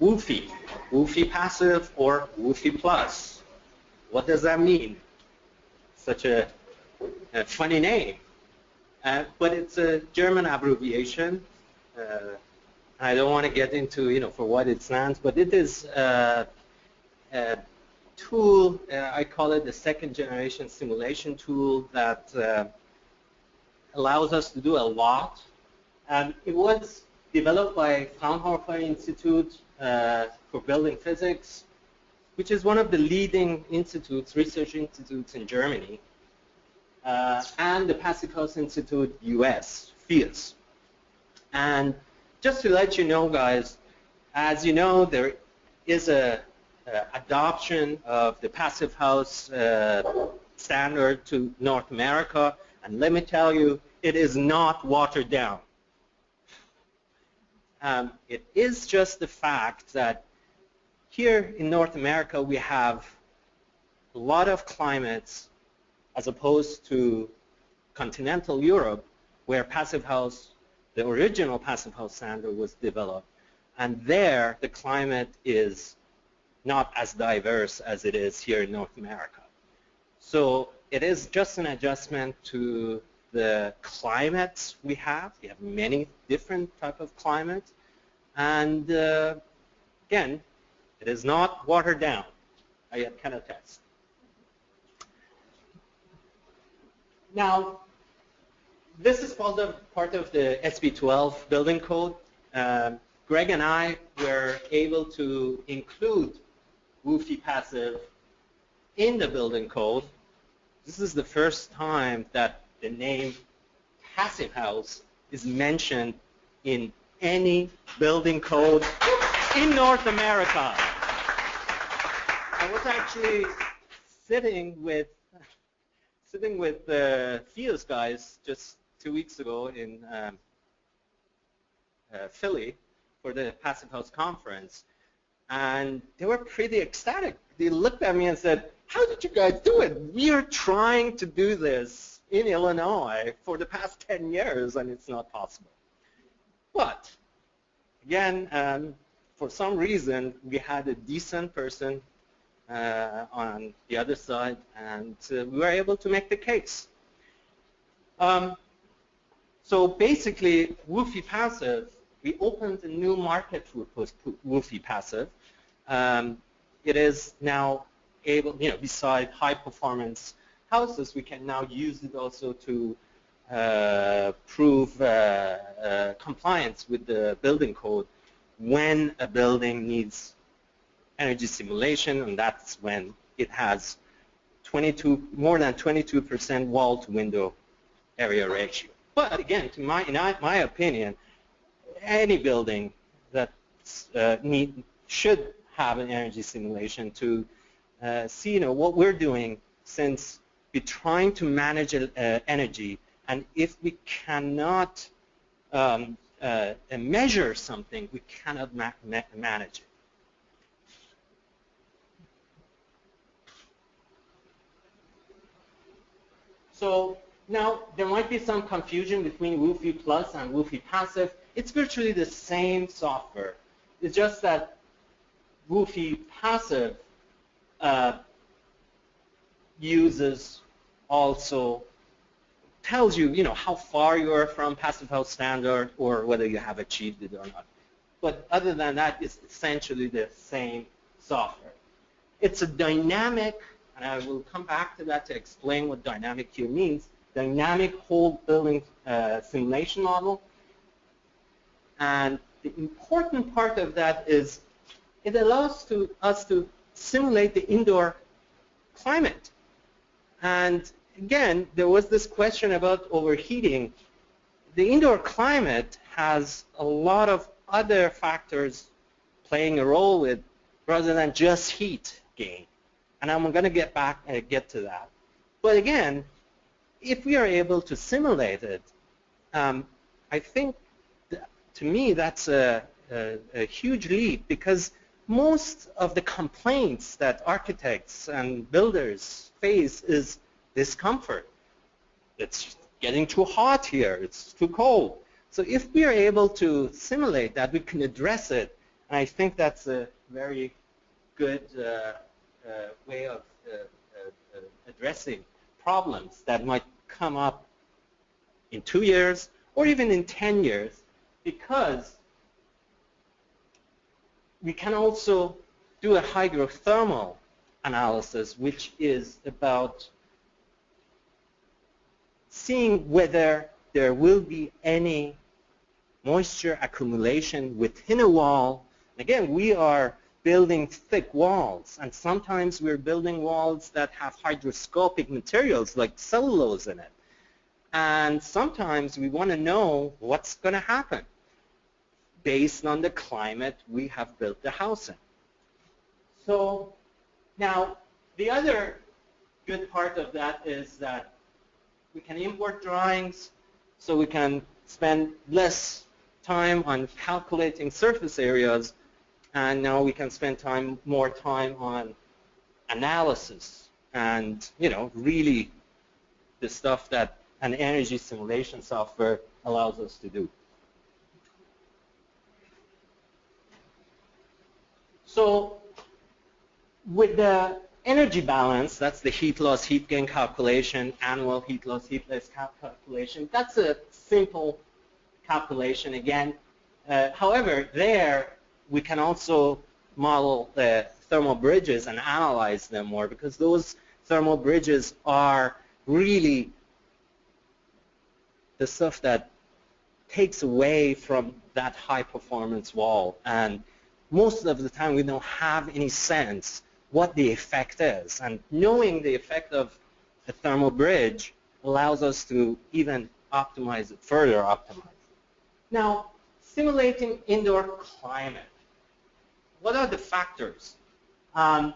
WUFI, WUFI-Passive or WUFI-Plus. What does that mean? Such a funny name. But it's a German abbreviation. I don't want to get into, for what it stands, but it is a tool, I call it the second generation simulation tool that allows us to do a lot. It was developed by Fraunhofer Institute for Building Physics, which is one of the leading institutes, research institutes in Germany, and the Passive House Institute US, FIUS. And just to let you know, guys, as you know, there is a adoption of the Passive House standard to North America, and let me tell you, it is not watered down. It is just the fact that here in North America we have a lot of climates as opposed to continental Europe, where Passive House, the original Passive House standard, was developed. And there the climate is not as diverse as it is here in North America. So it is just an adjustment to the climates we have. We have many different types of climates. And again, it is not watered down. I can attest. Now, this is part of the SB12 building code. Greg and I were able to include WUFI-Passive in the building code. This is the first time that the name Passive House is mentioned in any building code in North America. I was actually sitting with the FIUS guys just 2 weeks ago in Philly for the Passive House conference, and they were pretty ecstatic. They looked at me and said, "How did you guys do it? We are trying to do this in Illinois for the past 10 years, and it's not possible." But again, for some reason, we had a decent person on the other side, and we were able to make the case. So basically, WUFI-Passive, we opened a new market for WUFI-Passive. It is now able, beside high-performance houses, we can now use it also to prove compliance with the building code when a building needs energy simulation, and that's when it has more than 22% wall-to-window area ratio. But again, in my opinion, any building that should have an energy simulation to see, what we're doing, since we're trying to manage energy, and if we cannot measure something, we cannot manage it. So now there might be some confusion between WUFI Plus and WUFI-Passive. It's virtually the same software. It's just that WUFI-Passive tells you, how far you are from Passive House standard or whether you have achieved it or not. But other than that, it's essentially the same software. It's a dynamic, and I will come back to that to explain what dynamic here means, dynamic whole building simulation model. And the important part of that is it allows us to simulate the indoor climate. And again, there was this question about overheating. The indoor climate has a lot of other factors playing a role with rather than just heat gain. And I'm going to get to that. But again, if we are able to simulate it, I think to me that's a huge leap, because most of the complaints that architects and builders face is discomfort. It's getting too hot here. It's too cold. So if we are able to simulate that, we can address it And I think that's a very good way of addressing problems that might come up in 2 years or even in 10 years, because we can also do a hydrothermal analysis, which is about seeing whether there will be any moisture accumulation within a wall. Again, we are building thick walls, and sometimes we're building walls that have hygroscopic materials like cellulose in it. And sometimes we want to know what's going to happen based on the climate we have built the house in. So now, the other good part of that is that we can import drawings, so we can spend less time on calculating surface areas, and now we can spend more time on analysis and, really the stuff that an energy simulation software allows us to do. So with the energy balance, that's the heat loss, heat gain calculation, annual heat loss, heat loss calculation. That's a simple calculation again. However, there we can also model the thermal bridges and analyze them more, because those thermal bridges are really the stuff that takes away from that high performance wall. And most of the time we don't have any sense what the effect is. And knowing the effect of a thermal bridge allows us to even optimize it, further optimize it. Now, simulating indoor climate. What are the factors? And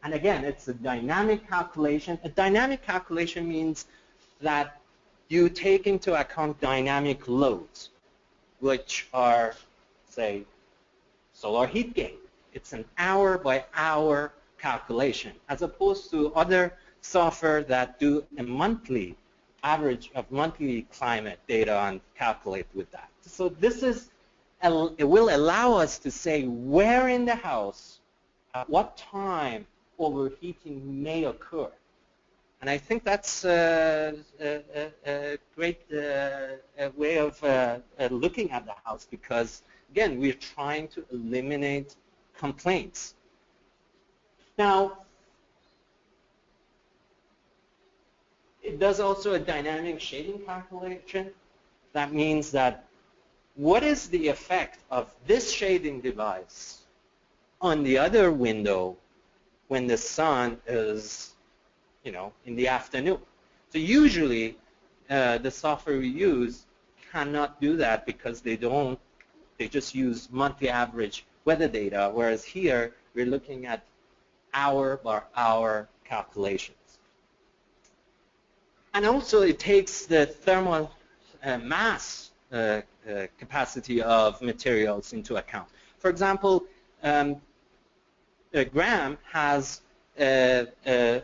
again, it's a dynamic calculation. A dynamic calculation means that you take into account dynamic loads, which are, say, solar heat gain. It's an hour-by-hour calculation, as opposed to other software that do a monthly average of monthly climate data and calculate with that. So this is, it will allow us to say where in the house, at what time overheating may occur. And I think that's a great way of looking at the house, because, again, we're trying to eliminate complaints. Now, it does also a dynamic shading calculation. That means that what is the effect of this shading device on the other window when the sun is, in the afternoon? So usually the software we use cannot do that, because they just use monthly average weather data, whereas here we're looking at hour-by-hour calculations. And also it takes the thermal mass capacity of materials into account. For example, Graham has a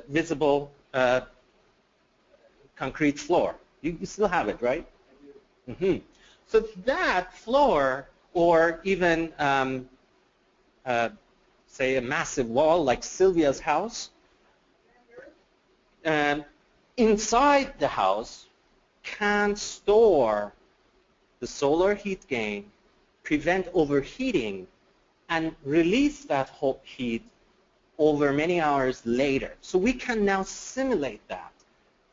visible concrete floor. You still have it, right? Mm-hmm. So that floor, or even say a massive wall like Sylvia's house, inside the house can store the solar heat gain, prevent overheating, and release that heat over many hours later. So we can now simulate that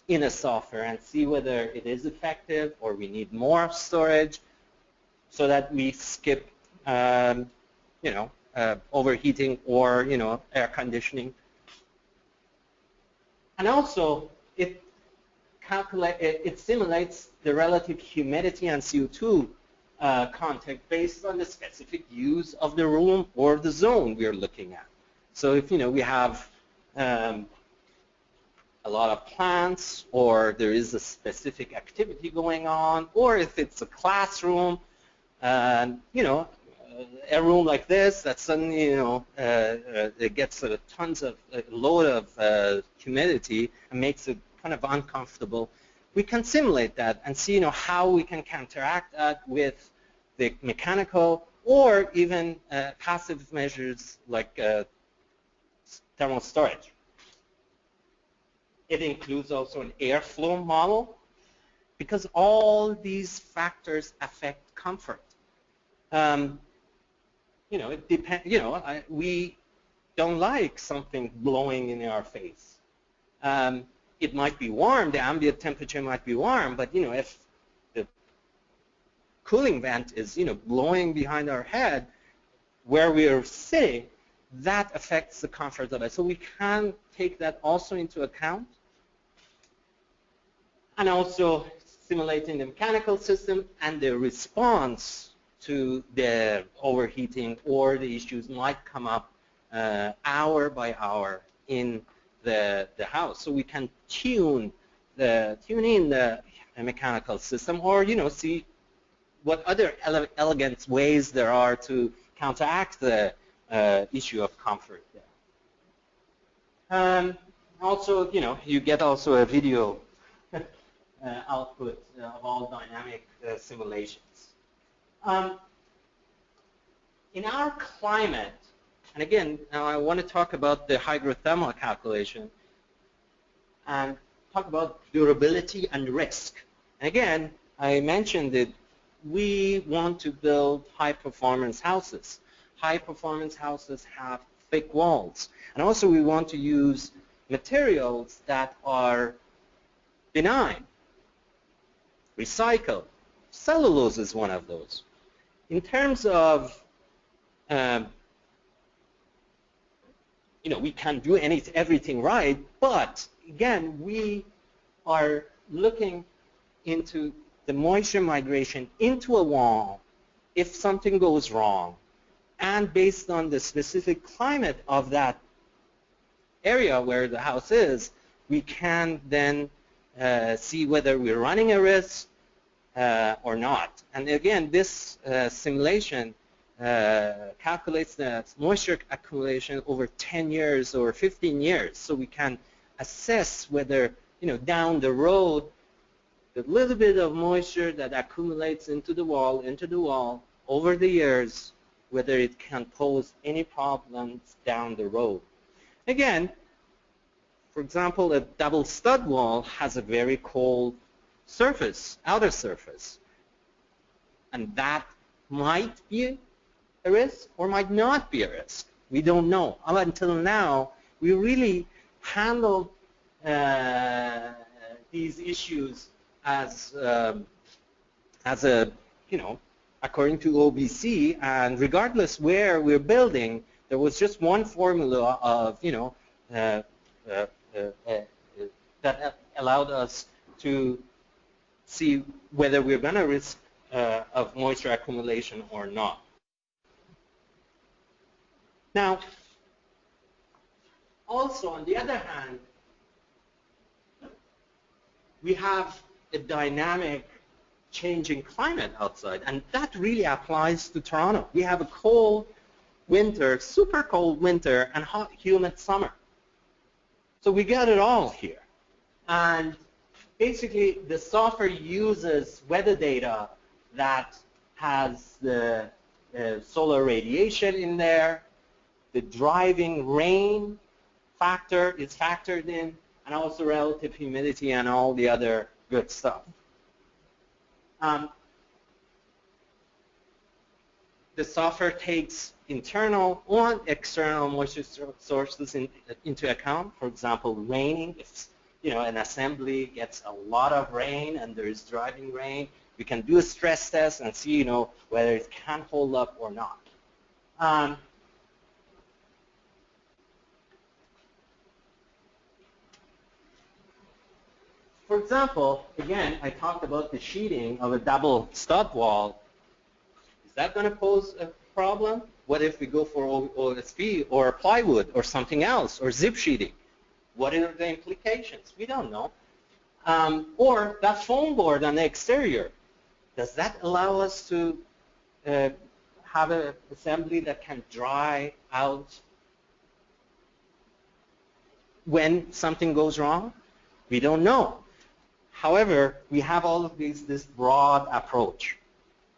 in a software and see whether it is effective or we need more storage, so that we skip overheating or air conditioning. And also it simulates the relative humidity and CO2 content based on the specific use of the room or the zone we're looking at. So if we have a lot of plants, or there is a specific activity going on, or if it's a classroom, a room like this that suddenly it gets tons of load of humidity and makes it kind of uncomfortable, we can simulate that and see how we can counteract that with the mechanical or even passive measures like thermal storage. It includes also an airflow model, because all these factors affect comfort. It depends. We don't like something blowing in our face. It might be warm. The ambient temperature might be warm, but if the cooling vent is blowing behind our head, where we are sitting, that affects the comfort of it. So we can take that also into account. And also simulating the mechanical system and the response to the overheating or the issues might come up hour by hour in the house. So we can tune in the mechanical system, or see what other elegant ways there are to counteract the issue of comfort there. Also, you get also a video output of all dynamic simulations. In our climate, and again, now I want to talk about the hydrothermal calculation and talk about durability and risk. And again, I mentioned that we want to build high-performance houses. High-performance houses have thick walls. And also we want to use materials that are benign, recycled. Cellulose is one of those. In terms of, we can do everything right, but again, we are looking into the moisture migration into a wall if something goes wrong. And based on the specific climate of that area where the house is, we can then see whether we're running a risk or not. And again, this simulation calculates the moisture accumulation over 10 years or 15 years. So we can assess whether, down the road, the little bit of moisture that accumulates into the wall over the years, whether it can pose any problems down the road. Again, for example, a double stud wall has a very cold surface, outer surface. And that might be a risk or might not be a risk. We don't know. Up until now, we really handled these issues as a, according to OBC, and regardless where we're building, there was just one formula of, that allowed us to see whether we're going to risk of moisture accumulation or not. Now, also on the other hand, we have a dynamic changing climate outside, and that really applies to Toronto. We have a cold winter, super cold winter, and hot, humid summer. So we got it all here. And basically, the software uses weather data that has the solar radiation in there, the driving rain factor is factored in, and also relative humidity and all the other good stuff. The software takes internal or external moisture sources into account. For example, raining. If an assembly gets a lot of rain and there is driving rain, we can do a stress test and see whether it can hold up or not. For example, again, I talked about the sheeting of a double stud wall. Is that going to pose a problem? What if we go for OSB or plywood or something else or zip sheeting? What are the implications? We don't know. Or that foam board on the exterior. Does that allow us to have an assembly that can dry out when something goes wrong? We don't know. However, we have all of this broad approach.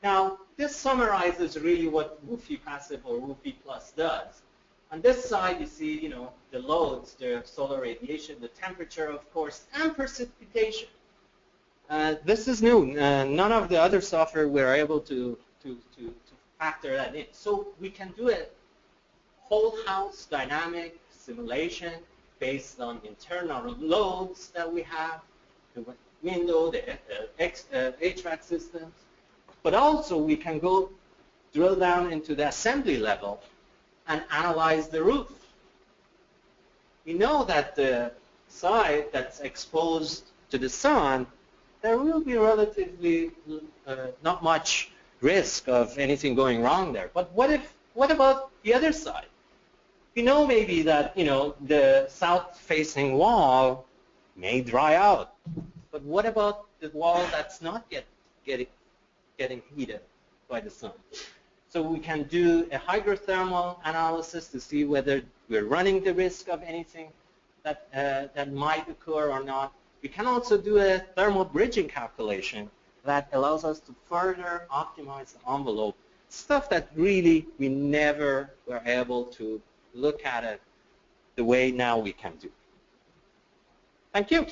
Now, this summarizes really what WUFI-Passive or WUFI Plus does. On this side, you see, the loads, the solar radiation, the temperature, of course, and precipitation. This is new. None of the other software were able to factor that in. So we can do a whole house dynamic simulation based on internal loads that we have, the window, the HVAC systems. But also we can go drill down into the assembly level and analyze the roof. We know that the side that's exposed to the sun, there will be relatively not much risk of anything going wrong there. But what about the other side? We know maybe that the south-facing wall may dry out. But what about the wall that's not yet getting heated by the sun? So we can do a hydrothermal analysis to see whether we're running the risk of anything that might occur or not. We can also do a thermal bridging calculation that allows us to further optimize the envelope, stuff that really we never were able to look at it the way now we can do. Thank you.